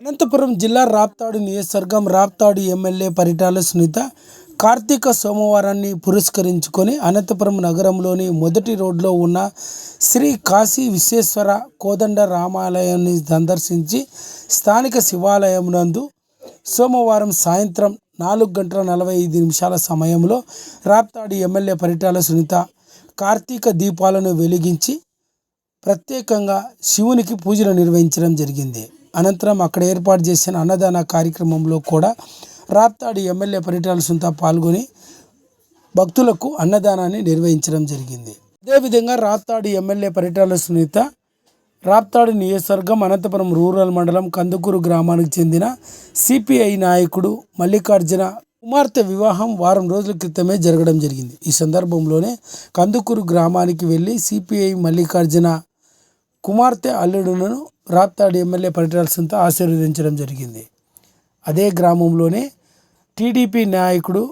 అనంతపురం జిల్లా రాప్తాడు నియోజకవర్గం రాప్తాడు ఎమ్మెల్యే పరిటాల సునీత కార్తీక సోమవారాన్ని పురస్కరించుకొని అనంతపురం నగరంలోని మొదటి రోడ్లో ఉన్న శ్రీ కాశీ విశ్వేశ్వర కోదండ రామాలయాన్ని సందర్శించి స్థానిక శివాలయం నందు సోమవారం సాయంత్రం 4:45 సమయంలో రాప్తాడు ఎమ్మెల్యే పరిటాల సునీత కార్తీక దీపాలను వెలిగించి ప్రత్యేకంగా శివునికి పూజలు నిర్వహించడం జరిగింది. అనంతరం అక్కడ ఏర్పాటు చేసిన అన్నదాన కార్యక్రమంలో కూడా రాప్తాడు ఎమ్మెల్యే పరిటాల సునీత పాల్గొని భక్తులకు అన్నదానాన్ని నిర్వహించడం జరిగింది. అదేవిధంగా రాప్తాడు ఎమ్మెల్యే పరిటాల సునీత రాప్తాడు నియోజకవర్గం అనంతపురం రూరల్ మండలం కందుకూరు గ్రామానికి చెందిన సిపిఐ నాయకుడు మల్లికార్జున కుమార్తె వివాహం వారం రోజుల క్రితమే జరగడం జరిగింది. ఈ సందర్భంలోనే కందుకూరు గ్రామానికి వెళ్ళి సిపిఐ మల్లికార్జున కుమార్తె అల్లుడును రాప్తాడు ఎమ్మెల్యే పరిటాల సునీత ఆశీర్వదించడం జరిగింది. అదే గ్రామంలోనే టీడీపీ నాయకుడు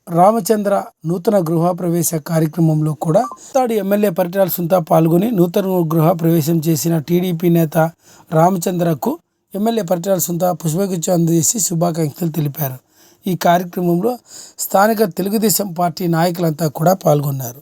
రామచంద్ర నూతన గృహప్రవేశ కార్యక్రమంలో కూడా రాప్తాడు ఎమ్మెల్యే పరిటాల సునీత పాల్గొని నూతన గృహప్రవేశం చేసిన టీడీపీ నేత రామచంద్రకు ఎమ్మెల్యే పరిటాల సునీత పుష్పగుచ్చం అందజేసి శుభాకాంక్షలు తెలిపారు. ఈ కార్యక్రమంలో స్థానిక తెలుగుదేశం పార్టీ నాయకులంతా కూడా పాల్గొన్నారు.